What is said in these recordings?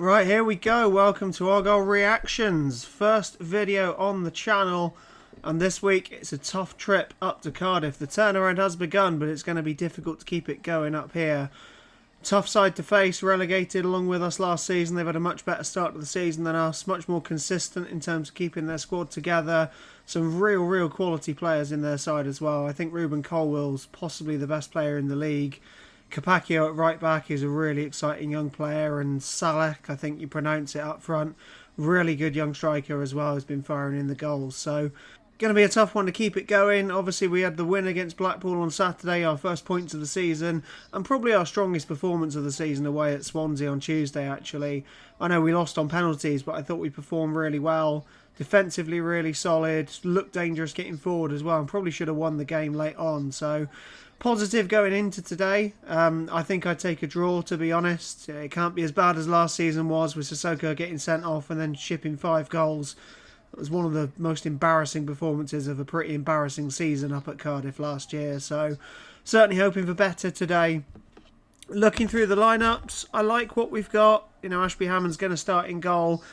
Right, here we go. Welcome to Argyle Reactions. First video on the channel. And this week, it's a tough trip up to Cardiff. The turnaround has begun, but it's going to be difficult to keep it going up here. Tough side to face, relegated along with us last season. They've had a much better start to the season than us. Much more consistent in terms of keeping their squad together. Some real quality players in their side as well. I think Ruben Colwell's possibly the best player in the league. Capaccio at right back is a really exciting young player, and Salek, I think you pronounce it up front, really good young striker as well, has been firing in the goals. So going to be a tough one to keep it going. Obviously we had the win against Blackpool on Saturday, our first points of the season, and probably our strongest performance of the season away at Swansea on Tuesday actually. I know we lost on penalties, but I thought we performed really well. Defensively really solid, looked dangerous getting forward as well, and probably should have won the game late on. So positive going into today. I think I'd take a draw, to be honest. It can't be as bad as last season was, with Sissoko getting sent off and then shipping 5 goals. It was one of the most embarrassing performances of a pretty embarrassing season up at Cardiff last year. So certainly hoping for better today. Looking through the lineups, I like what we've got. You know, Ashby Hammond's going to start in goal.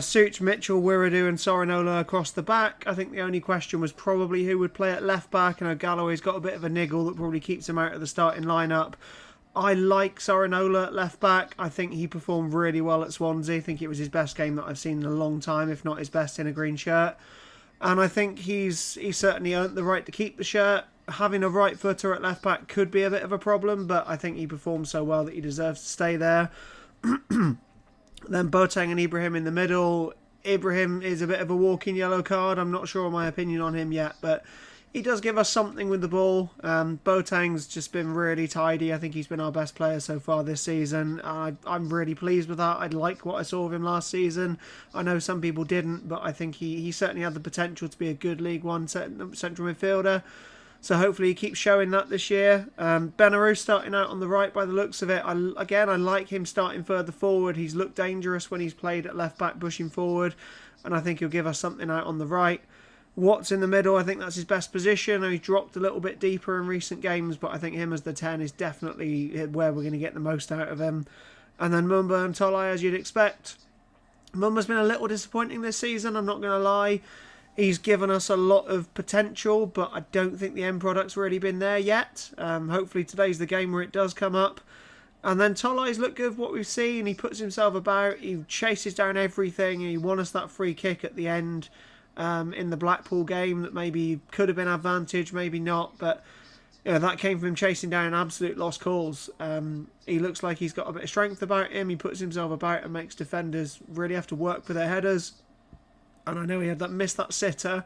Such, Mitchell, Wiradu and Sorinola across the back. I think the only question was probably who would play at left back. I know Galloway's got a bit of a niggle that probably keeps him out of the starting lineup. I like Sorinola at left back. I think he performed really well at Swansea. I think it was his best game that I've seen in a long time, if not his best in a green shirt. And I think he's certainly earned the right to keep the shirt. Having a right footer at left back could be a bit of a problem, but I think he performed so well that he deserves to stay there. Then Boateng and Ibrahim in the middle. Ibrahim is a bit of a walking yellow card. I'm not sure of my opinion on him yet, but he does give us something with the ball. Boateng's just been really tidy. I think he's been our best player so far this season. I'm really pleased with that. I like what I saw of him last season. I know some people didn't, but I think he certainly had the potential to be a good League One central midfielder. So hopefully he keeps showing that this year. Benarou starting out on the right by the looks of it. I like him starting further forward. He's looked dangerous when he's played at left back pushing forward. And I think he'll give us something out on the right. Watts in the middle, I think that's his best position. He's dropped a little bit deeper in recent games, but I think him as the 10 is definitely where we're going to get the most out of him. And then Mumba and Tolai, as you'd expect. Mumba's been a little disappointing this season, I'm not going to lie. He's given us a lot of potential, but I don't think the end product's really been there yet. Hopefully today's the game where it does come up. And then Tolai's looked good, what we've seen. He puts himself about, he chases down everything, and he won us that free kick at the end in the Blackpool game that maybe could have been advantage, maybe not. But you know, that came from him chasing down an absolute lost cause. He looks like he's got a bit of strength about him. He puts himself about and makes defenders really have to work for their headers. And I know he had missed that sitter,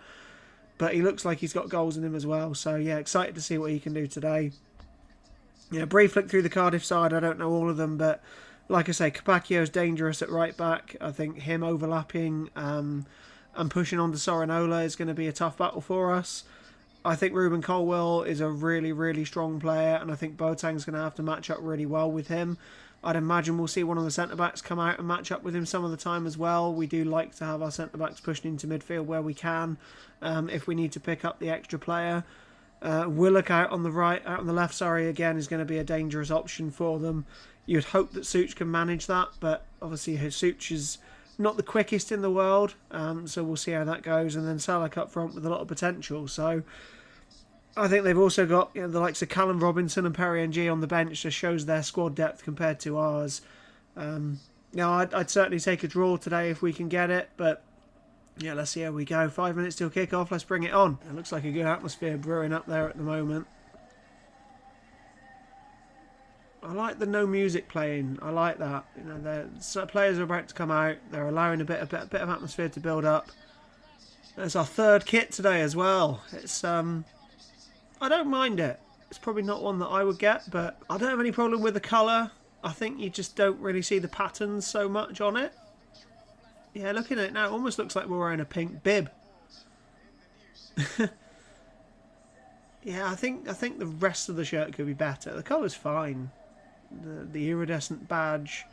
but he looks like he's got goals in him as well. So yeah, excited to see what he can do today. Yeah, brief flick through the Cardiff side. I don't know all of them, but like I say, Capaccio's dangerous at right back. I think him overlapping and pushing on to Sorinola is going to be a tough battle for us. I think Ruben Colwell is a really strong player, and I think Boateng's going to have to match up really well with him. I'd imagine we'll see one of the centre-backs come out and match up with him some of the time as well. We do like to have our centre-backs pushing into midfield where we can, if we need to pick up the extra player. Willock out on the left, again, is going to be a dangerous option for them. You'd hope that Such can manage that, but obviously Such is not the quickest in the world, so we'll see how that goes. And then Salek up front with a lot of potential. So I think they've also got the likes of Callum Robinson and Perry Ng on the bench. Just shows their squad depth compared to ours. I'd certainly take a draw today if we can get it, but yeah, let's see how we go. 5 minutes till kick-off. Let's bring it on. It looks like a good atmosphere brewing up there at the moment. I like the no music playing. I like that. You know, players are about to come out. They're allowing a bit of atmosphere to build up. It's our third kit today as well. It's I don't mind it. It's probably not one that I would get, but I don't have any problem with the colour. I think you just don't really see the patterns so much on it. Yeah, looking at it now, it almost looks like we're wearing a pink bib. Yeah, I think the rest of the shirt could be better. The colour's fine. The iridescent badge.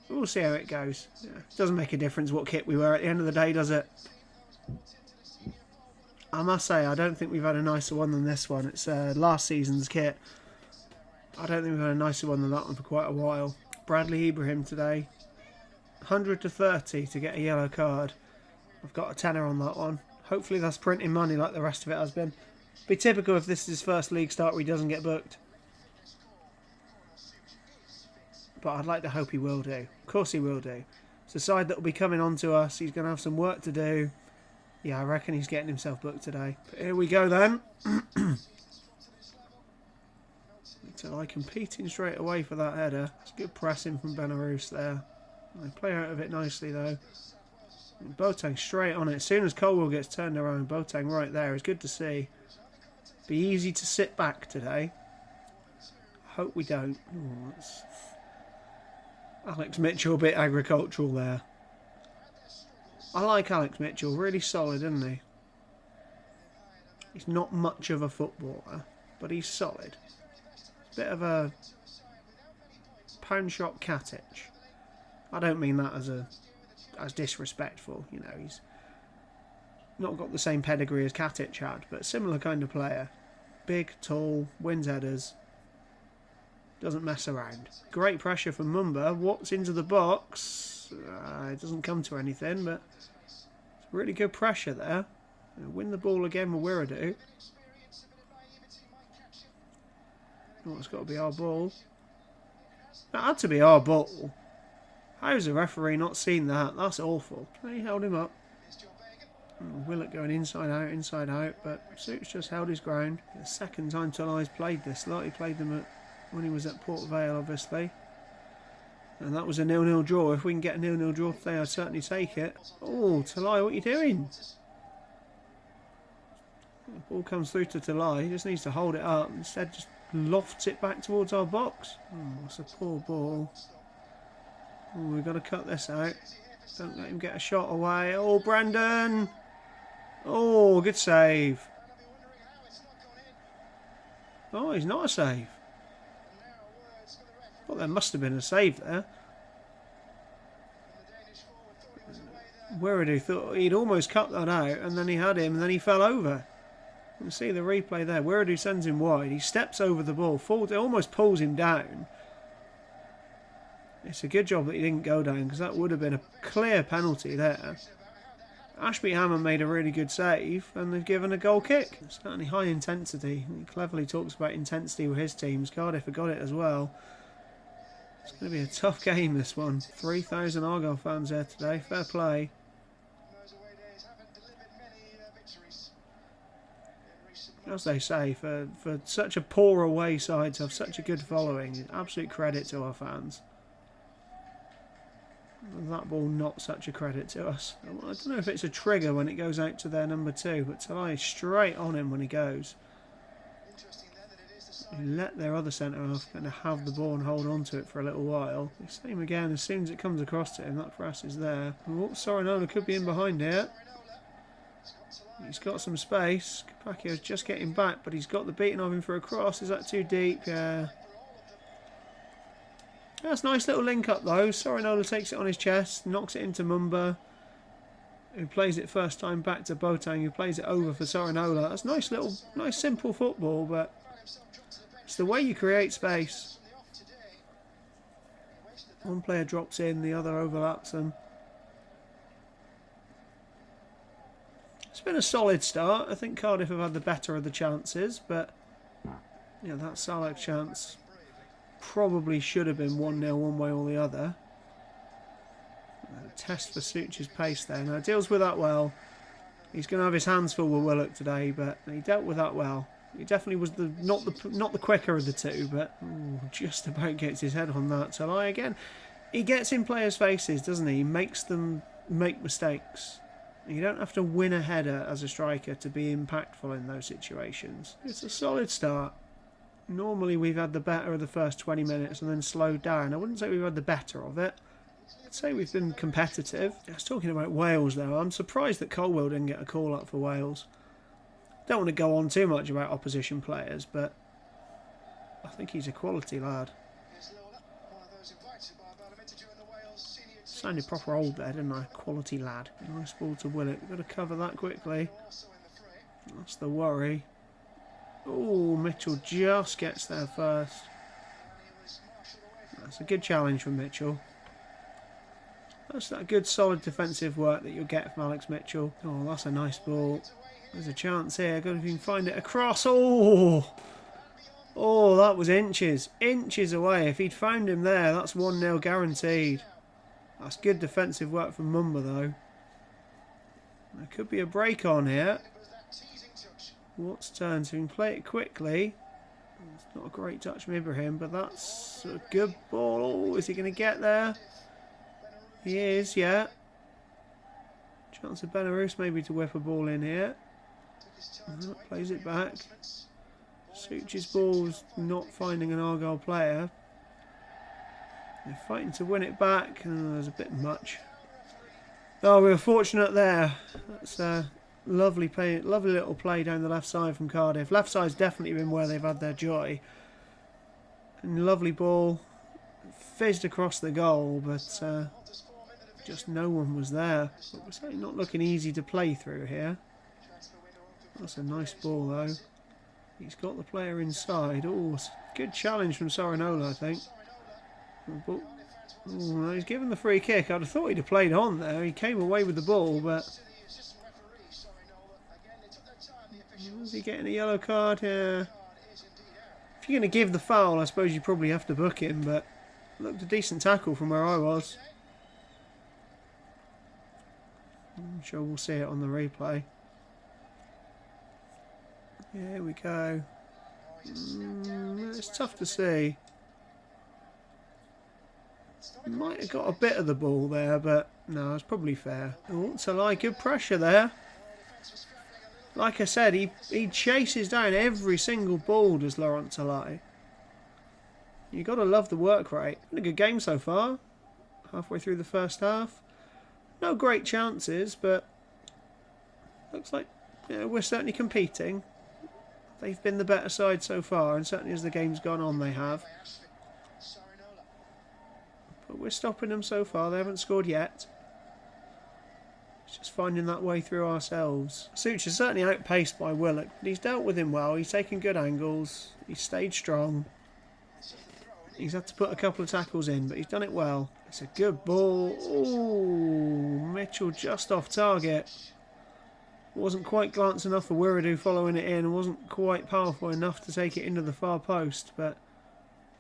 We'll see how it goes. Yeah, it doesn't make a difference what kit we wear at the end of the day, does it? I must say, I don't think we've had a nicer one than this one. It's last season's kit. I don't think we've had a nicer one than that one for quite a while. Bradley Ibrahim today. 100 to 30 to get a yellow card. I've got a tenner on that one. Hopefully that's printing money like the rest of it has been. Be typical if this is his first league start where he doesn't get booked. But I'd like to hope he will do. Of course he will do. It's a side that will be coming on to us. He's going to have some work to do. Yeah, I reckon he's getting himself booked today. But here we go then. So I competing straight away for that header. It's good pressing from Belarus there. They play out of it nicely though. Boateng straight on it. As soon as Colwell gets turned around, Boateng right there. It's good to see. Be easy to sit back today. Hope we don't. Oh, that's Alex Mitchell a bit agricultural there. I like Alex Mitchell. Really solid, isn't he? He's not much of a footballer, but he's solid. Bit of a pound shop Katic. I don't mean that as disrespectful. You know, he's not got the same pedigree as Katic had, but similar kind of player. Big, tall, wins headers. Doesn't mess around. Great pressure from Mumba. What's into the box? It doesn't come to anything, but it's really good pressure there. Win the ball again with Wiradou. Oh, it's got to be our ball. That had to be our ball. How's the referee not seen that? That's awful. He held him up. Willock going inside out, but Suits just held his ground. The second time Talai's played this lot. He played them when he was at Port Vale, obviously. And that was a 0-0 draw. If we can get a 0-0 draw today, I'd certainly take it. Oh, Talai, what are you doing? The ball comes through to Talai. He just needs to hold it up. Instead, just lofts it back towards our box. Oh, it's a poor ball. Oh, we've got to cut this out. Don't let him get a shot away. Oh, Brandon! Oh, good save. Oh, he's not a save. Well, there must have been a save there. Wiradou thought he'd almost cut that out, and then he had him, and then he fell over. You can see the replay there. Wiradou sends him wide. He steps over the ball. It almost pulls him down. It's a good job that he didn't go down, because that would have been a clear penalty there. Ashby Hammond made a really good save, and they've given a goal kick. Certainly high intensity. He cleverly talks about intensity with his teams. Cardiff have got it as well. It's going to be a tough game, this one. 3,000 Argyle fans there today. Fair play. As they say, for such a poor away side to have such a good following, absolute credit to our fans. That ball not such a credit to us. I don't know if it's a trigger when it goes out to their number 2, but Talai is straight on him when he goes. He let their other centre-half kind of have the ball and hold on to it for a little while. Same again, as soon as it comes across to him, that press is there. Oh, Sorinola could be in behind here. He's got some space. Capacchio's just getting back, but he's got the beating of him for a cross. Is that too deep? Yeah. That's a nice little link up though. Sorinola takes it on his chest, knocks it into Mumba, who plays it first time back to Boateng, who plays it over for Sorinola. That's nice simple football, but it's the way you create space. One player drops in, the other overlaps them. It's been a solid start. I think Cardiff have had the better of the chances, but yeah, that Salak chance probably should have been 1-0 one way or the other. Test for Such's pace there. Now deals with that well. He's going to have his hands full with Willock today, but he dealt with that well. He definitely was not the quicker of the two, but just about gets his head on that. So again, he gets in players' faces, doesn't he? He makes them make mistakes. You don't have to win a header as a striker to be impactful in those situations. It's a solid start. Normally we've had the better of the first 20 minutes and then slowed down. I wouldn't say we've had the better of it. I'd say we've been competitive. I was talking about Wales though. I'm surprised that Colwell didn't get a call up for Wales. Don't want to go on too much about opposition players, but I think he's a quality lad. Sounded proper old there, didn't I? Quality lad. Nice ball to Willock. We've got to cover that quickly. That's the worry. Oh, Mitchell just gets there first. That's a good challenge from Mitchell. That's that good solid defensive work that you'll get from Alex Mitchell. Oh, that's a nice ball. There's a chance here. Good if you can find it across. Oh! Oh, that was inches. Inches away. If he'd found him there, that's 1-0 guaranteed. That's good defensive work from Mumba, though. There could be a break on here. Watt's turn, so he can play it quickly. It's not a great touch from Ibrahim, but that's a good ball. Oh, is he going to get there? He is, yeah. Chance of Belarus maybe to whip a ball in here. Plays it back. Such's ball's not finding an Argyle player. They're fighting to win it back. Oh, there's a bit much. Oh, we were fortunate there. That's a lovely play, lovely little play down the left side from Cardiff. Left side's definitely been where they've had their joy. And lovely ball. Fizzed across the goal, but just no one was there. But we're certainly not looking easy to play through here. That's a nice ball, though. He's got the player inside. Oh, good challenge from Sorinola, I think. But, oh, he's given the free kick. I'd have thought he'd have played on there. He came away with the ball, but... Is he getting a yellow card? Yeah. If you're going to give the foul, I suppose you probably have to book him, but... Looked a decent tackle from where I was. I'm sure we'll see it on the replay. Here we go. It's tough to see. Might have got a bit of the ball there, but no, it's probably fair. Oh, Talai, good pressure there. Like I said, he chases down every single ball, does Laurent Talai. You've got to love the work rate. Been a good game so far. Halfway through the first half. No great chances, but looks like we're certainly competing. They've been the better side so far, and certainly as the game's gone on they have. But we're stopping them so far. They haven't scored yet. It's just finding that way through ourselves. Such is certainly outpaced by Willock, but he's dealt with him well. He's taken good angles. He's stayed strong. He's had to put a couple of tackles in, but he's done it well. It's a good ball. Oh, Mitchell just off target. Wasn't quite glance enough for Wiradoo following it in. Wasn't quite powerful enough to take it into the far post, but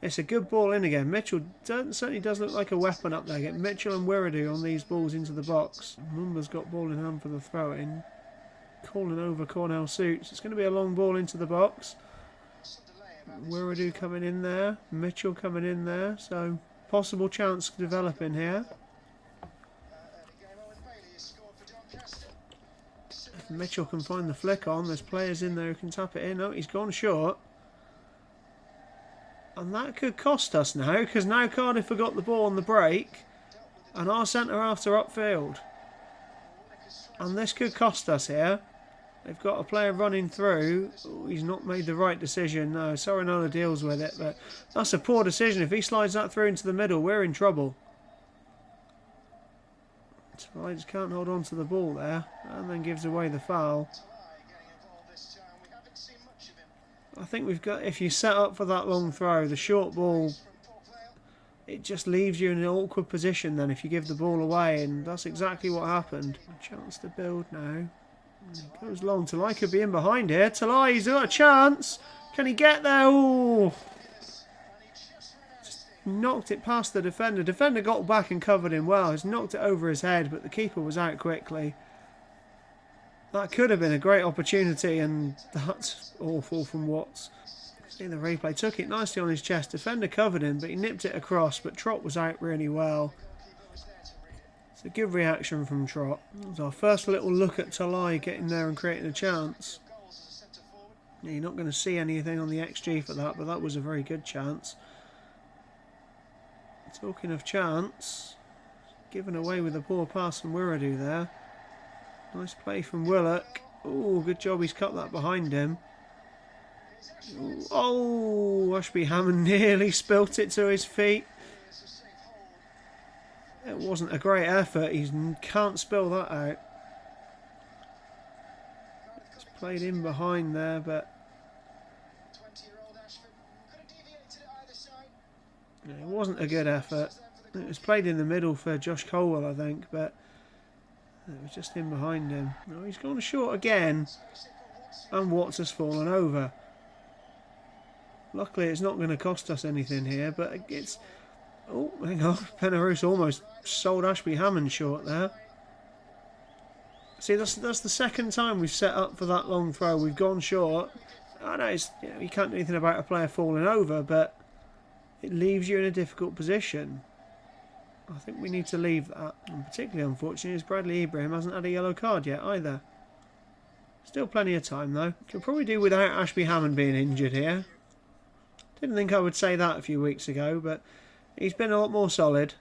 it's a good ball in again. Mitchell certainly does look like a weapon up there. Get Mitchell and Wiradoo on these balls into the box. Mumba's got ball in hand for the throw-in. Calling over Cornell Suits. It's going to be a long ball into the box. Wiradoo coming in there. Mitchell coming in there. So, possible chance developing here. If Mitchell can find the flick on, there's players in there who can tap it in. Oh, he's gone short. And that could cost us now, because now Cardiff have got the ball on the break. And our centre-halves are upfield. And this could cost us here. They've got a player running through. Ooh, he's not made the right decision. No, Sorinola deals with it, but that's a poor decision. If he slides that through into the middle, we're in trouble. So I just can't hold on to the ball there, and then gives away the foul. I think we've got, if you set up for that long throw, the short ball, it just leaves you in an awkward position then if you give the ball away, and that's exactly what happened. A chance to build now. It goes long. Talai could be in behind here. Talai, he's got a chance. Can he get there? Ooh. Just knocked it past the defender. Defender got back and covered him well. He's knocked it over his head, but the keeper was out quickly. That could have been a great opportunity, and that's awful from Watts. See the replay. Took it nicely on his chest. Defender covered him, but he nipped it across, but Trott was out really well. It's a good reaction from Trott. It was our first little look at Talai getting there and creating a chance. Yeah, you're not going to see anything on the XG for that, but that was a very good chance. Talking of chance, given away with a poor pass from Wiradoo there. Nice play from Willock. Oh, good job he's cut that behind him. Ooh, oh, Ashby Hammond nearly spilt it to his feet. It wasn't a great effort. He can't spill that out. It's played in behind there, but yeah, it wasn't a good effort. It was played in the middle for Josh Colwell, I think, but it was just in behind him. Oh, he's gone short again, and Watts has fallen over. Luckily, it's not going to cost us anything here, but it's... Oh, hang on. Penarous almost sold Ashby Hammond short there. See, that's the second time we've set up for that long throw. We've gone short. I know, you can't do anything about a player falling over, but it leaves you in a difficult position. I think we need to leave that. And particularly unfortunate is Bradley Ibrahim hasn't had a yellow card yet either. Still plenty of time though. Could probably do without Ashby Hammond being injured here. Didn't think I would say that a few weeks ago, but he's been a lot more solid.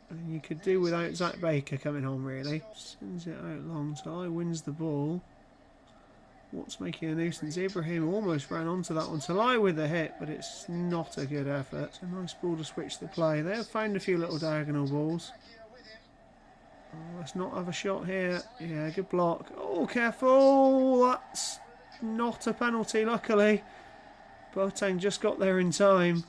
And you could do without Zach Baker coming on, really. Sends it out long. Talai wins the ball. What's making a nuisance? Ibrahim almost ran onto that one. Talai with the hit, but it's not a good effort. It's a nice ball to switch the play. They have found a few little diagonal balls. Oh, let's not have a shot here. Yeah, good block. Oh, careful! That's not a penalty, luckily. Boateng just got there in time.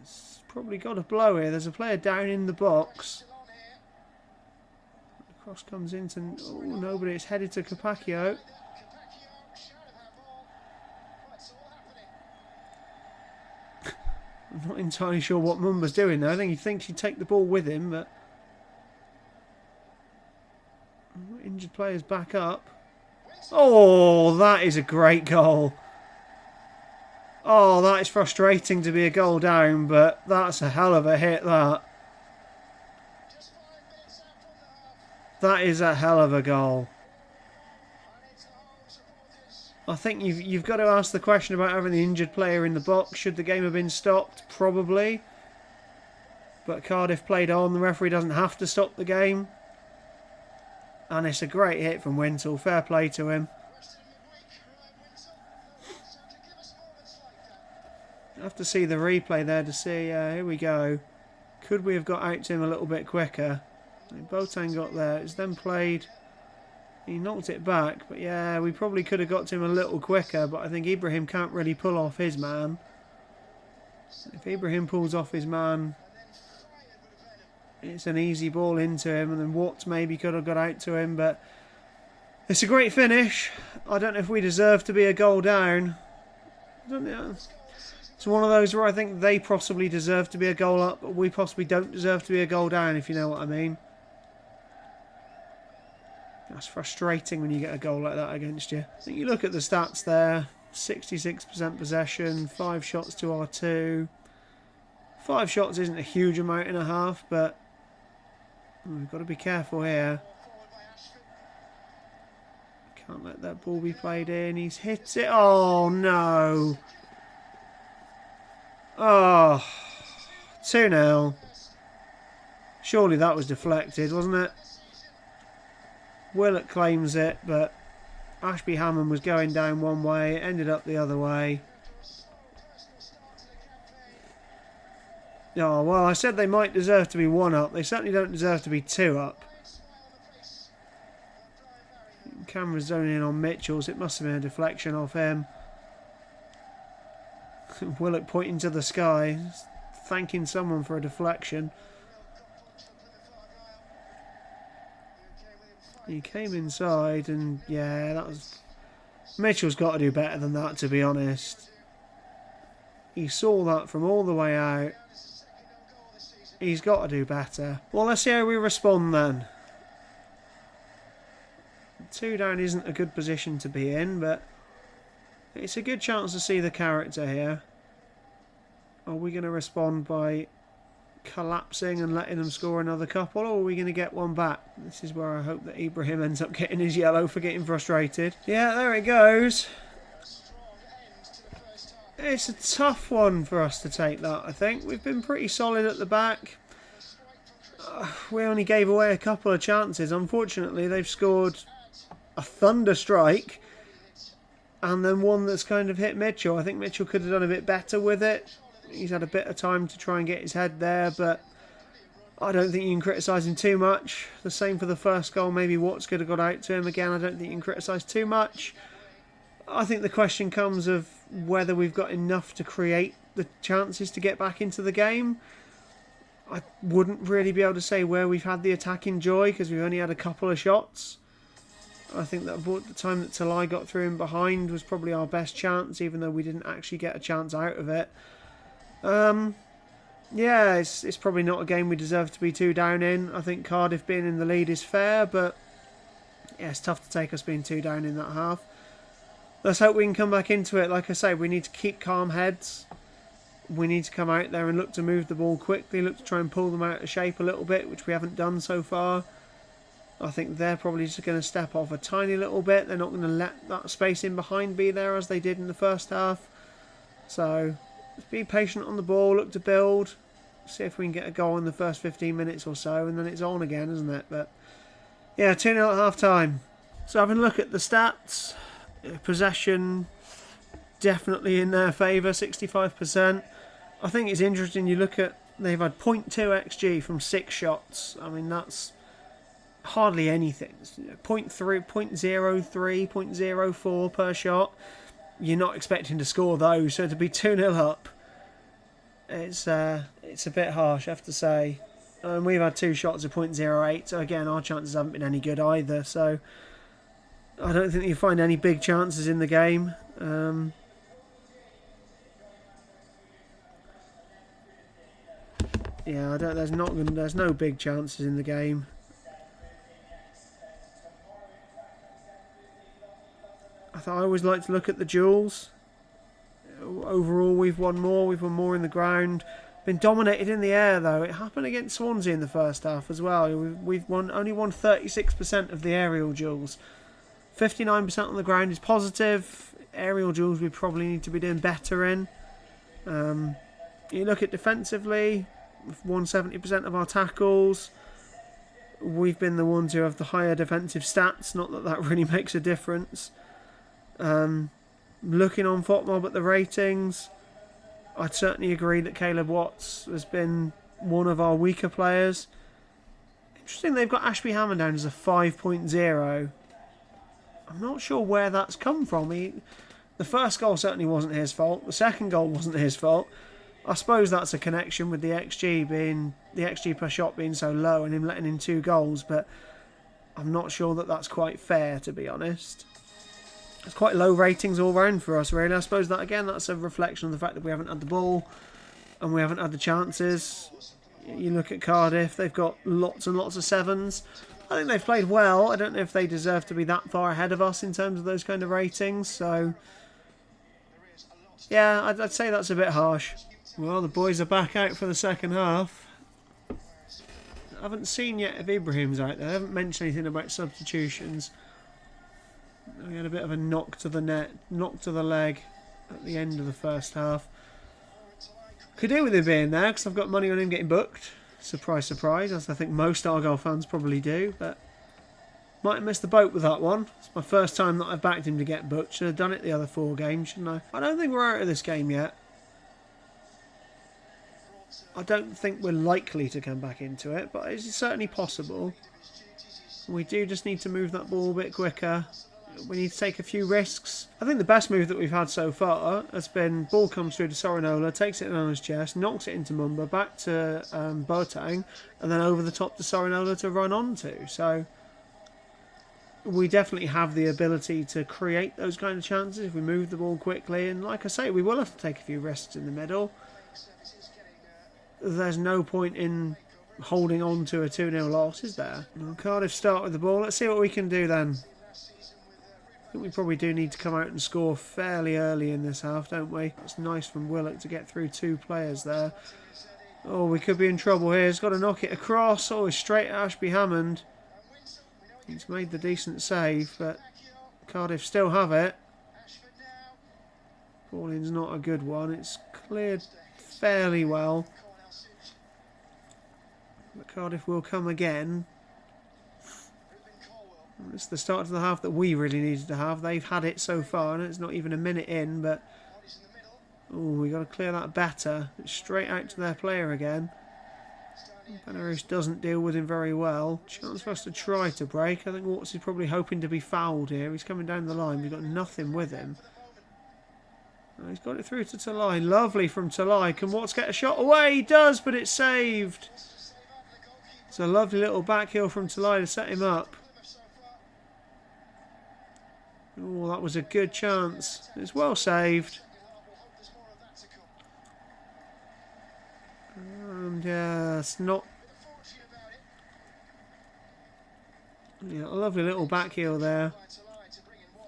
It's probably got a blow here. There's a player down in the box. The cross comes into... Oh, nobody. It's headed to Capaccio. I'm not entirely sure what Mumba's doing there. I think he thinks he'd take the ball with him, but... Injured players back up. Oh, that is a great goal. Oh, that is frustrating to be a goal down, but that's a hell of a hit, that. That is a hell of a goal. I think you've got to ask the question about having the injured player in the box. Should the game have been stopped? Probably. But Cardiff played on. The referee doesn't have to stop the game. And it's a great hit from Wintle. Fair play to him. I have to see the replay there to see. Here we go. Could we have got out to him a little bit quicker? Boateng got there. It's then played. He knocked it back. But yeah, we probably could have got to him a little quicker. But I think Ibrahim can't really pull off his man. If Ibrahim pulls off his man... It's an easy ball into him, and then Watts maybe could have got out to him, but it's a great finish. I don't know if we deserve to be a goal down. I don't know. It's one of those where I think they possibly deserve to be a goal up, but we possibly don't deserve to be a goal down, if you know what I mean. That's frustrating when you get a goal like that against you. I think you look at the stats there. 66% possession, 5 shots to our 2. 5 shots isn't a huge amount and a half, but we've got to be careful here. Can't let that ball be played in. He's hit it. Oh, no. Oh, 2-0. Surely that was deflected, wasn't it? Willett claims it, but Ashby Hammond was going down one way. It ended up the other way. Oh, well, I said they might deserve to be 1 up. They certainly don't deserve to be 2 up. Camera's zoning in on Mitchell's. It must have been a deflection off him. Willock pointing to the sky, thanking someone for a deflection. He came inside and, yeah, that was... Mitchell's got to do better than that, to be honest. He saw that from all the way out. He's got to do better. Well, let's see how we respond then. 2 down isn't a good position to be in, but it's a good chance to see the character here. Are we going to respond by collapsing and letting them score another couple, or are we going to get one back? This is where I hope that Ibrahim ends up getting his yellow for getting frustrated. Yeah, there it goes. It's a tough one for us to take that, I think. We've been pretty solid at the back. We only gave away a couple of chances. Unfortunately, they've scored a thunder strike and then one that's kind of hit Mitchell. I think Mitchell could have done a bit better with it. He's had a bit of time to try and get his head there, but I don't think you can criticise him too much. The same for the first goal. Maybe Watts could have got out to him again. I don't think you can criticise too much. I think the question comes of whether we've got enough to create the chances to get back into the game. I wouldn't really be able to say where we've had the attacking joy because we've only had a couple of shots. I think that the time that Talai got through in behind was probably our best chance, even though we didn't actually get a chance out of it. Yeah, it's probably not a game we deserve to be too down in. I think Cardiff being in the lead is fair, but yeah, it's tough to take us being too down in that half. Let's hope we can come back into it. Like I say, we need to keep calm heads. We need to come out there and look to move the ball quickly, look to try and pull them out of shape a little bit, which we haven't done so far. I think they're probably just going to step off a tiny little bit. They're not going to let that space in behind be there as they did in the first half. So, let's be patient on the ball, look to build, see if we can get a goal in the first 15 minutes or so, and then it's on again, isn't it? But yeah, 2-0 at half time. So having a look at the stats, possession definitely in their favour, 65%. I think it's interesting, you look at, they've had 0.2 XG from 6 shots. I mean, that's hardly anything. 0.3, 0.03, 0.04 per shot. You're not expecting to score those, so to be 2-0 up, it's a bit harsh, I have to say. And we've had 2 shots of 0.08, so again, our chances haven't been any good either. So I don't think you find any big chances in the game. Yeah, there's no big chances in the game. I always like to look at the duels. Overall, we've won more in the ground. Been dominated in the air though. It happened against Swansea in the first half as well. We've only won 36% of the aerial duels. 59% on the ground is positive. Aerial duels we probably need to be doing better in. You look at defensively, we've won 70% of our tackles. We've been the ones who have the higher defensive stats. Not that that really makes a difference. Looking on FotMob at the ratings, I'd certainly agree that Caleb Watts has been one of our weaker players. Interesting, they've got Ashby Hammond down as a 5.0. I'm not sure where that's come from. The first goal certainly wasn't his fault. The second goal wasn't his fault. I suppose that's a connection with the XG per shot being so low and him letting in 2 goals, but I'm not sure that that's quite fair, to be honest. It's quite low ratings all round for us, really. I suppose that, again, that's a reflection of the fact that we haven't had the ball and we haven't had the chances. You look at Cardiff, they've got lots and lots of 7s. I think they've played well. I don't know if they deserve to be that far ahead of us in terms of those kind of ratings. So, yeah, I'd say that's a bit harsh. Well, the boys are back out for the second half. I haven't seen yet if Ibrahim's out there. I haven't mentioned anything about substitutions. We had a bit of a knock to the leg at the end of the first half. Could do with him being there because I've got money on him getting booked. Surprise, surprise, as I think most Argyle fans probably do. But might have missed the boat with that one. It's my first time that I've backed him to get booked. Should have done it the other 4 games, shouldn't I? I don't think we're out of this game yet. I don't think we're likely to come back into it, but it's certainly possible. We do just need to move that ball a bit quicker. We need to take a few risks. I think the best move that we've had so far has been ball comes through to Sorinola, takes it on his chest, knocks it into Mumba, back to Boateng, and then over the top to Sorinola to run onto. So we definitely have the ability to create those kind of chances if we move the ball quickly. And like I say, we will have to take a few risks in the middle. There's no point in holding on to a 2-0 loss, is there? Well, Cardiff start with the ball. Let's see what we can do then. I think we probably do need to come out and score fairly early in this half, don't we? It's nice from Willock to get through 2 players there. Oh, we could be in trouble here. He's got to knock it across. Oh, he's straight at Ashby Hammond. He's made the decent save, but Cardiff still have it. Ball-in's not a good one. It's cleared fairly well. But Cardiff will come again. It's the start of the half that we really needed to have. They've had it so far, and it's not even a minute in, but oh, we got to clear that better. It's straight out to their player again. Belarus doesn't deal with him very well. Chance for us to try to break. I think Watts is probably hoping to be fouled here. He's coming down the line. We've got nothing with him. Oh, he's got it through to Talai. Lovely from Talai. Can Watts get a shot away? He does, but it's saved. It's a lovely little back heel from Talai to set him up. Oh, that was a good chance. It's well saved. And yeah, it's not... Yeah, a lovely little back heel there.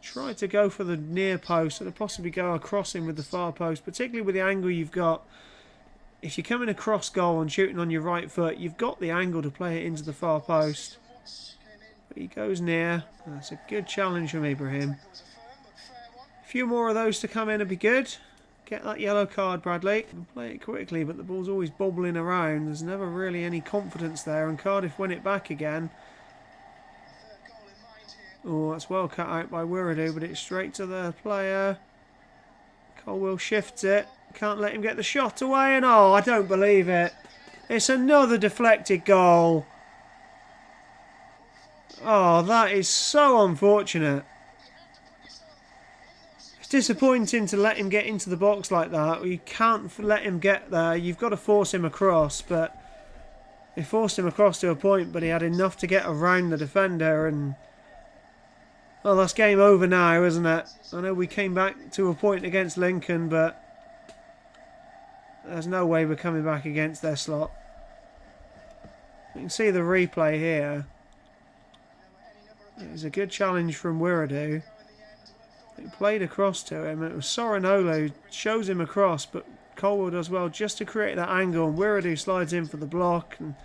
Tried to go for the near post, or to possibly go across him with the far post, particularly with the angle you've got. If you're coming across goal and shooting on your right foot, you've got the angle to play it into the far post. But he goes near. That's a good challenge from Ibrahim. A few more of those to come in would be good. Get that yellow card, Bradley. Play it quickly, but the ball's always bobbling around. There's never really any confidence there, and Cardiff win it back again. Oh, that's well cut out by Wiradoo, but it's straight to the player. Colwell shifts it. Can't let him get the shot away, and oh, I don't believe it. It's another deflected goal. Oh, that is so unfortunate. It's disappointing to let him get into the box like that. You can't let him get there. You've got to force him across, but they forced him across to a point, but he had enough to get around the defender, and well, that's game over now, isn't it? I know we came back to a point against Lincoln, but there's no way we're coming back against their slot. You can see the replay here. It was a good challenge from Wiradoo. He played across to him, and it was Sorinola who shows him across, but Colwell does well just to create that angle, and Wiradoo slides in for the block. And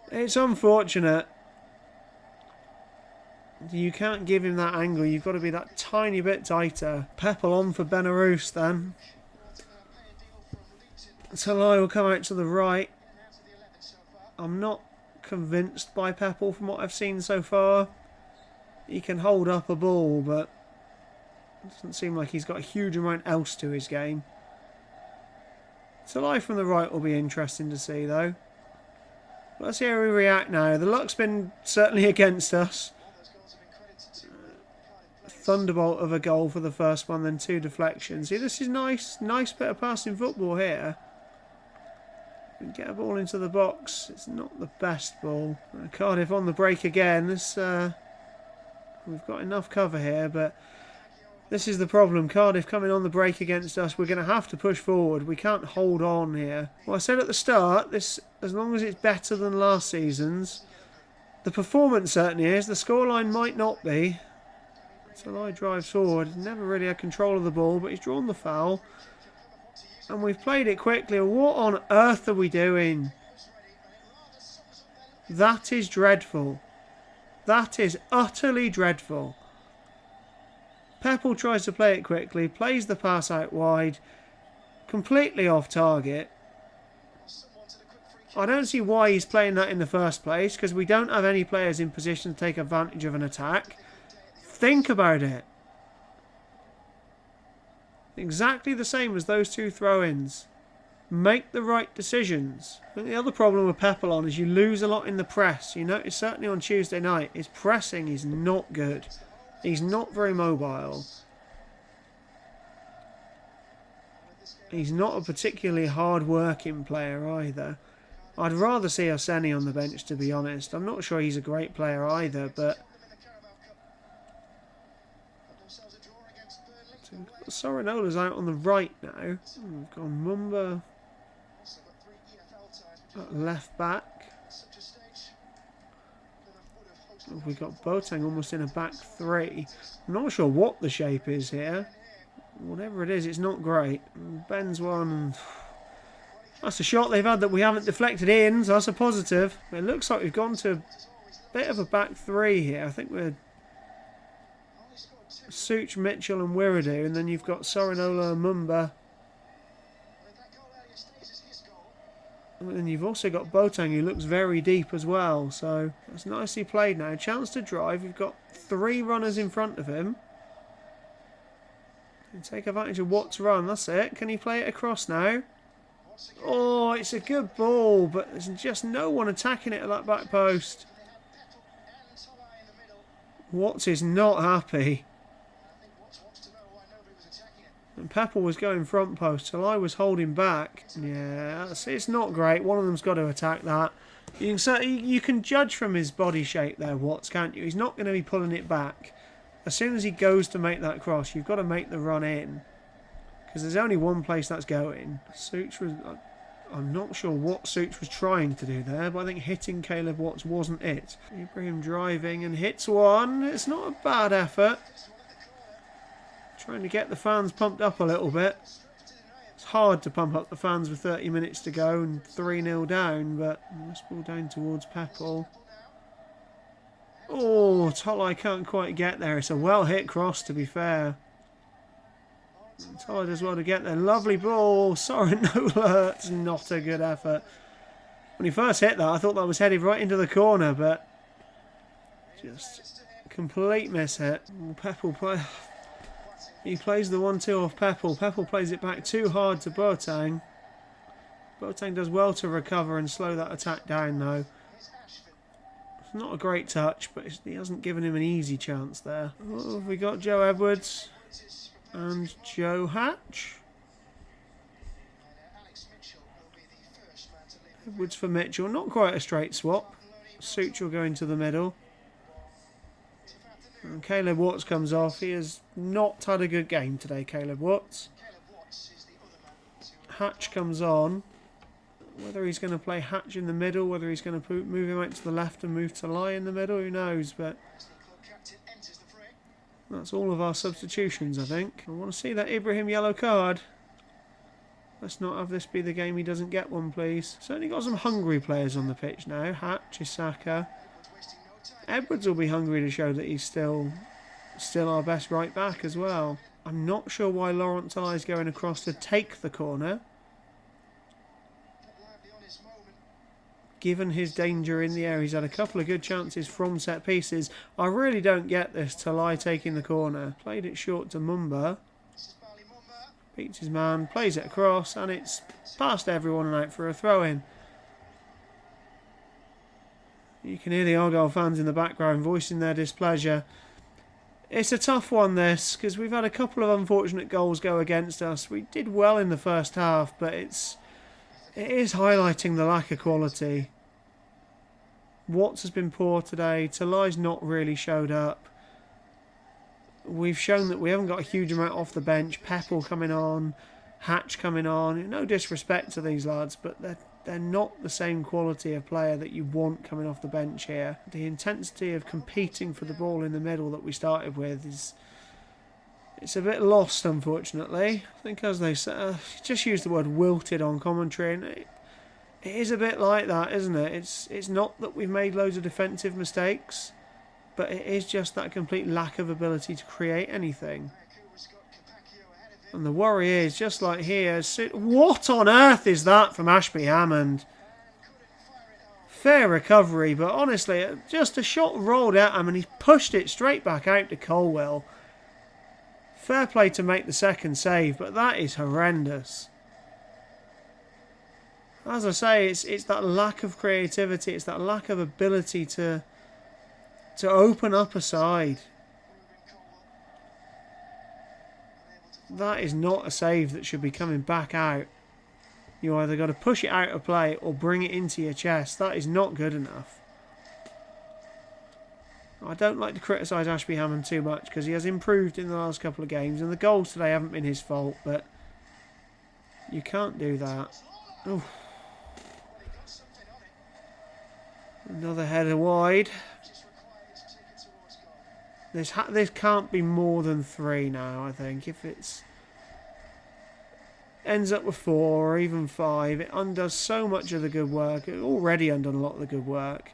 it's unfortunate. You can't give him that angle. You've got to be that tiny bit tighter. Peppel on for Benarouz then. Talai will come out to the right. I'm not convinced by Peppel from what I've seen so far. He can hold up a ball, but it doesn't seem like he's got a huge amount else to his game. Talai from the right will be interesting to see, though. Let's see how we react now. The luck's been certainly against us. Thunderbolt of a goal for the first one, then 2 deflections. See, this is nice bit of passing football here. Get a ball into the box. It's not the best ball. Cardiff on the break again. This we've got enough cover here, but this is the problem. Cardiff coming on the break against us. We're going to have to push forward. We can't hold on here. Well, I said at the start, this, as long as it's better than last season's, the performance certainly is. The scoreline might not be. Talai drives forward. Never really had control of the ball, but he's drawn the foul. And we've played it quickly. What on earth are we doing? That is dreadful. That is utterly dreadful. Peppel tries to play it quickly, plays the pass out wide, completely off target. I don't see why he's playing that in the first place, because we don't have any players in position to take advantage of an attack. Think about it. Exactly the same as those 2 throw-ins. Make the right decisions. I think the other problem with Peppel on is you lose a lot in the press. You notice certainly on Tuesday night, his pressing is not good. He's not very mobile. He's not a particularly hard-working player either. I'd rather see Arseni on the bench, to be honest. I'm not sure he's a great player either, but Sorinola's out on the right now. We've got Mumba at left back. We've got Boateng almost in a back 3. I'm not sure what the shape is here. Whatever it is, it's not great. Ben's one. That's a shot they've had that we haven't deflected in, so that's a positive. It looks like we've gone to a bit of a back 3 here. I think we're Such, Mitchell and Wiradoo, and then you've got Sorinola and Mumba. And then you've also got Boateng, who looks very deep as well, so that's nicely played now. Chance to drive. You've got 3 runners in front of him. And take advantage of Watts' run, that's it. Can he play it across now? Oh, it's a good ball, but there's just no one attacking it at that back post. Watts is not happy. And Pepple was going front post till I was holding back. Yeah, it's not great. One of them's got to attack that. You can judge from his body shape there, Watts, can't you? He's not going to be pulling it back. As soon as he goes to make that cross, you've got to make the run in. Because there's only one place that's going. Such was... I'm not sure what Such was trying to do there, but I think hitting Caleb Watts wasn't it. Ibrahim driving and hits one. It's not a bad effort. Trying to get the fans pumped up a little bit. It's hard to pump up the fans with 30 minutes to go and 3-0 down, but this ball down towards Pepple. Oh, Tolai can't quite get there. It's a well-hit cross, to be fair. Tolai does well to get there. Lovely ball. Sorry, no alert. It's not a good effort. When he first hit that, I thought that was headed right into the corner, but just complete miss hit. Pepple play. He plays the 1-2 off Pepple. Pepple plays it back too hard to Boateng. Boateng does well to recover and slow that attack down, though. It's not a great touch, but he hasn't given him an easy chance there. Oh, have we got Joe Edwards and Joe Hatch? Edwards for Mitchell. Not quite a straight swap. Such will go into the middle. And Caleb Watts comes off. He has not had a good game today, Caleb Watts. Hatch comes on. Whether he's going to play Hatch in the middle, whether he's going to move him out to the left and move Tolai in the middle, who knows, but that's all of our substitutions, I think. I want to see that Ibrahim yellow card. Let's not have this be the game he doesn't get one, please. Certainly got some hungry players on the pitch now. Hatch, Isaka. Edwards will be hungry to show that he's still our best right back as well. I'm not sure why Laurent Tolai is going across to take the corner. Given his danger in the air, he's had a couple of good chances from set pieces. I really don't get this. Tolai taking the corner. Played it short to Mumba. Beats his man, plays it across, and it's past everyone and out for a throw-in. You can hear the Argyle fans in the background voicing their displeasure. It's a tough one, this, because we've had a couple of unfortunate goals go against us. We did well in the first half, but it is highlighting the lack of quality. Watts has been poor today. Tolai's not really showed up. We've shown that we haven't got a huge amount off the bench. Pepple coming on, Hatch coming on. No disrespect to these lads, but they're not the same quality of player that you want coming off the bench here. The intensity of competing for the ball in the middle that we started with it's a bit lost, unfortunately. I think, as they say, just use the word wilted on commentary, and it is a bit like that, isn't it? It's not that we've made loads of defensive mistakes, but it is just that complete lack of ability to create anything. And the worry is, just like here, what on earth is that from Ashby Hammond? Fair recovery, but honestly, just a shot rolled at him and he pushed it straight back out to Colwell. Fair play to make the second save, but that is horrendous. As I say, it's that lack of creativity, it's that lack of ability to open up a side. That is not a save that should be coming back out. You either got to push it out of play or bring it into your chest. That is not good enough. I don't like to criticise Ashby Hammond too much because he has improved in the last couple of games and the goals today haven't been his fault, but you can't do that. Oof. Another header wide. This can't be more than 3 now, I think. If it's ends up with 4 or even 5, it undoes so much of the good work. It already undone a lot of the good work.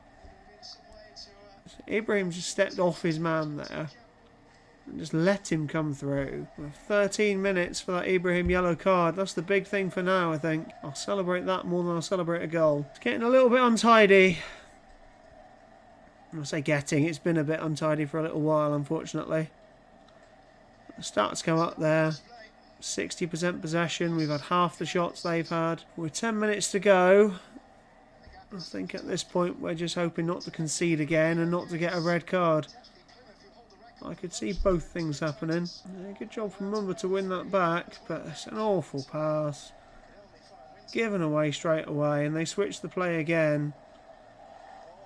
Ibrahim just stepped off his man there and just let him come through. 13 minutes for that Ibrahim yellow card. That's the big thing for now, I think. I'll celebrate that more than I'll celebrate a goal. It's getting a little bit untidy. I say getting, it's been a bit untidy for a little while, unfortunately. The stats come up there. 60% possession. We've had half the shots they've had. With 10 minutes to go, I think at this point we're just hoping not to concede again and not to get a red card. I could see both things happening. Yeah, good job from Mumba to win that back, but it's an awful pass. Given away straight away, and they switch the play again.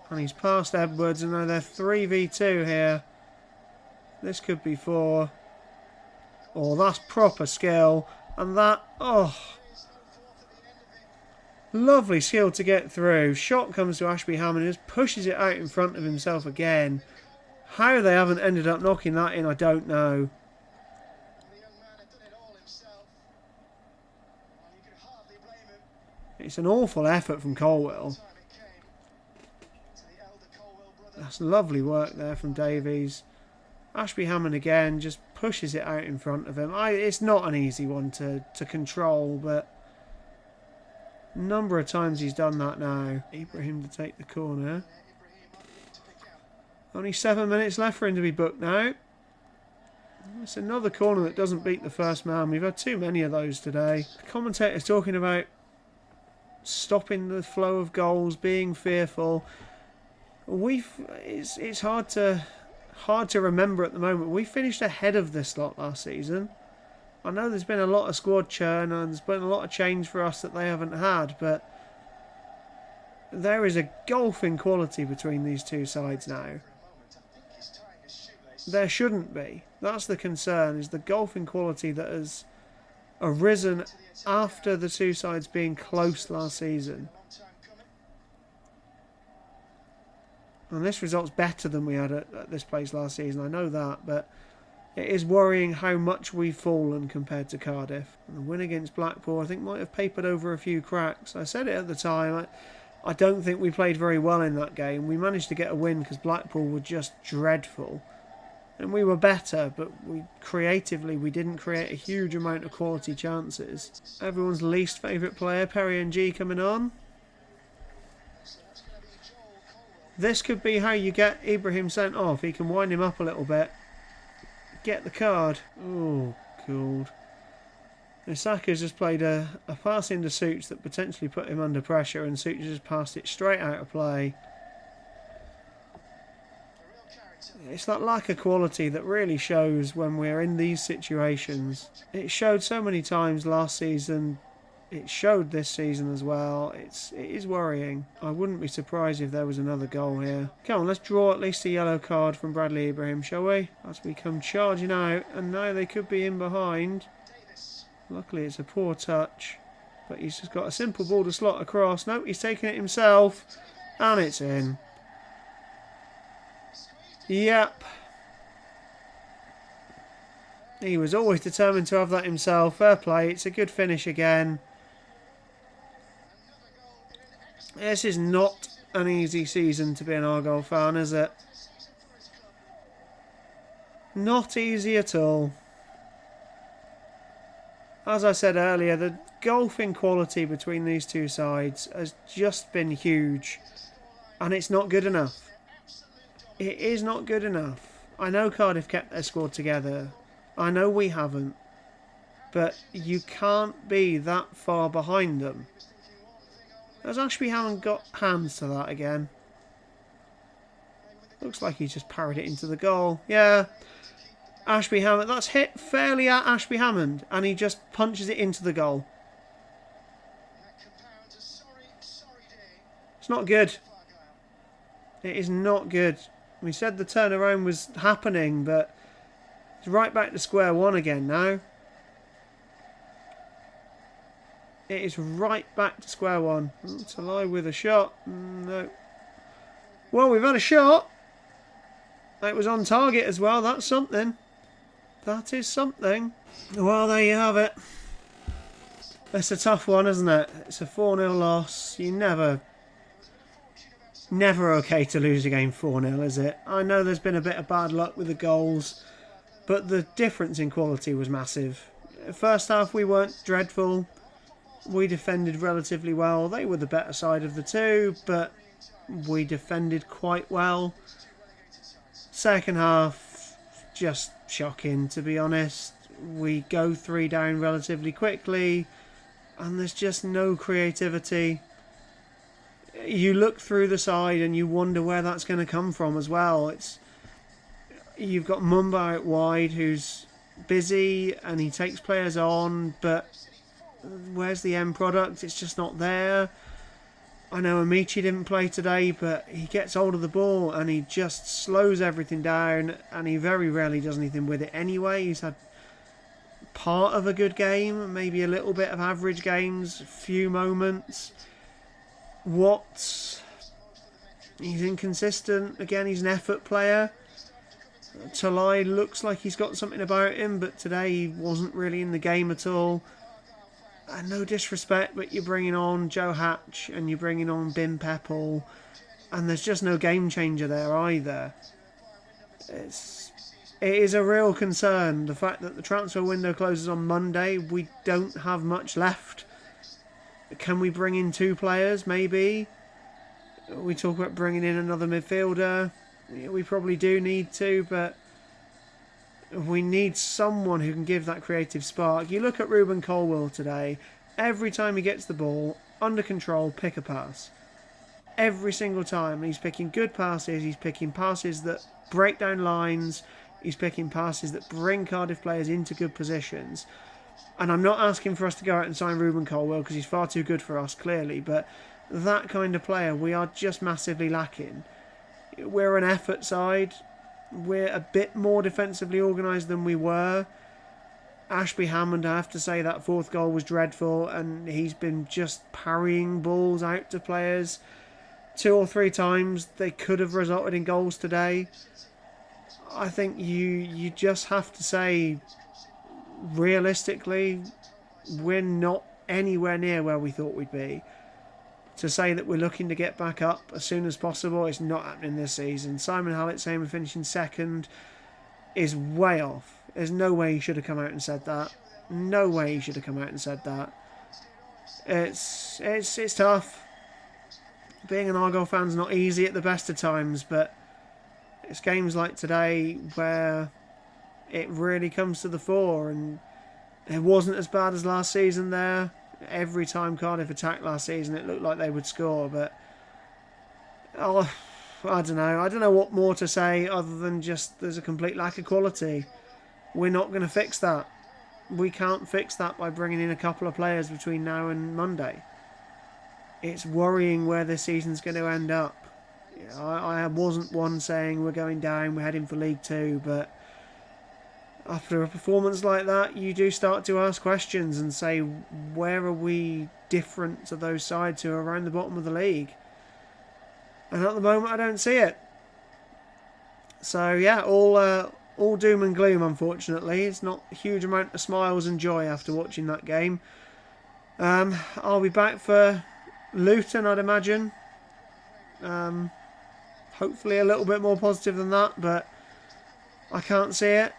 And he's past Edwards, and now they're 3v2 here. This could be 4. Oh, that's proper skill. And that, oh. Lovely skill to get through. Shot comes to Ashby Hammond, just pushes it out in front of himself again. How they haven't ended up knocking that in, I don't know. It's an awful effort from Colwell. That's lovely work there from Davies. Ashby Hammond again just pushes it out in front of him. It's not an easy one to control, but a number of times he's done that now. Ibrahim to take the corner. Only 7 minutes left for him to be booked now. It's another corner that doesn't beat the first man. We've had too many of those today. The commentator's talking about stopping the flow of goals, being fearful. It's hard to remember at the moment. We finished ahead of this lot last season. I know there's been a lot of squad churn and there's been a lot of change for us that they haven't had, but there is a gulfing quality between these two sides now. There shouldn't be. That's the concern, is the gulfing quality that has arisen after the two sides being close last season. And this result's better than we had at this place last season, I know that, but it is worrying how much we've fallen compared to Cardiff. And the win against Blackpool, I think, might have papered over a few cracks. I said it at the time, I don't think we played very well in that game. We managed to get a win because Blackpool were just dreadful. And we were better, but creatively we didn't create a huge amount of quality chances. Everyone's least favourite player, Perry and G, coming on. This could be how you get Ibrahim sent off. He can wind him up a little bit. Get the card. Oh, God. Isaka's just played a pass into Suits that potentially put him under pressure, and Suits just passed it straight out of play. It's that lack of quality that really shows when we're in these situations. It showed so many times last season. It showed this season as well. It is worrying. I wouldn't be surprised if there was another goal here. Come on, let's draw at least a yellow card from Bradley Ibrahim, shall we? As we come charging out, and now they could be in behind. Luckily it's a poor touch, but he's just got a simple ball to slot across. Nope, he's taking it himself, and it's in. Yep. He was always determined to have that himself. Fair play. It's a good finish again. This is not an easy season to be an Argyle fan, is it? Not easy at all. As I said earlier, the gulfing quality between these two sides has just been huge. And it's not good enough. It is not good enough. I know Cardiff kept their squad together. I know we haven't. But you can't be that far behind them. Has Ashby Hammond got hands to that again? Looks like he just parried it into the goal. Yeah. Ashby Hammond. That's hit fairly at Ashby Hammond. And he just punches it into the goal. It's not good. It is not good. We said the turnaround was happening, but it's right back to square one again now. It is right back to square one. Talai with a shot. No. Well, we've had a shot. It was on target as well. That's something. That is something. Well, there you have it. It's a tough one, isn't it? It's a 4-0 loss. You never okay to lose a game 4-0, is it? I know there's been a bit of bad luck with the goals, but the difference in quality was massive. First half we weren't dreadful. We defended relatively well. They were the better side of the two, but we defended quite well. Second half, just shocking, to be honest. We go 3 down relatively quickly, and there's just no creativity. You look through the side and you wonder where that's going to come from as well. You've got Mumba out wide who's busy and he takes players on, but where's the end product? It's just not there. I know Amici didn't play today, but he gets hold of the ball and he just slows everything down, and he very rarely does anything with it anyway. He's had part of a good game, maybe a little bit of average games, a few moments. Watts, he's inconsistent. Again, he's an effort player. Talai looks like he's got something about him, but today he wasn't really in the game at all. And no disrespect, but you're bringing on Joe Hatch and you're bringing on Bim Peppel, and there's just no game changer there either. It is a real concern, the fact that the transfer window closes on Monday. We don't have much left. Can we bring in 2 players, maybe? We talk about bringing in another midfielder. We probably do need to, but we need someone who can give that creative spark. You look at Ruben Colwill today. Every time he gets the ball, under control, pick a pass. Every single time. He's picking good passes. He's picking passes that break down lines. He's picking passes that bring Cardiff players into good positions. And I'm not asking for us to go out and sign Ruben Colwill because he's far too good for us, clearly. But that kind of player, we are just massively lacking. We're an effort side. We're a bit more defensively organised than we were. Ashby Hammond, I have to say, that 4th goal was dreadful, and he's been just parrying balls out to players 2 or 3 times. They could have resulted in goals today. I think you just have to say, realistically, we're not anywhere near where we thought we'd be. To say that we're looking to get back up as soon as possible, it's not happening this season. Simon Hallett saying we're finishing 2nd is way off. There's no way he should have come out and said that. No way he should have come out and said that. It's tough. Being an Argyle fan's not easy at the best of times, but it's games like today where it really comes to the fore, and it wasn't as bad as last season there. Every time Cardiff attacked last season, it looked like they would score, but I don't know. I don't know what more to say other than just there's a complete lack of quality. We're not going to fix that. We can't fix that by bringing in a couple of players between now and Monday. It's worrying where this season's going to end up. I wasn't one saying we're going down, we're heading for League 2, but after a performance like that, you do start to ask questions and say, where are we different to those sides who are around the bottom of the league? And at the moment, I don't see it. So yeah, all doom and gloom, unfortunately. It's not a huge amount of smiles and joy after watching that game. I'll be back for Luton, I'd imagine. Hopefully a little bit more positive than that, but I can't see it.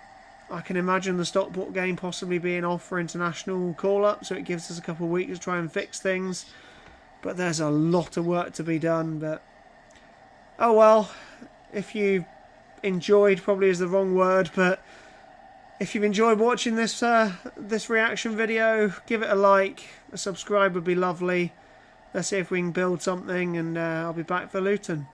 I can imagine the Stockport game possibly being off for international call-up, so it gives us a couple of weeks to try and fix things. But there's a lot of work to be done. But oh well, if you enjoyed, probably is the wrong word, but if you've enjoyed watching this this reaction video, give it a like, a subscribe would be lovely. Let's see if we can build something, and I'll be back for Luton.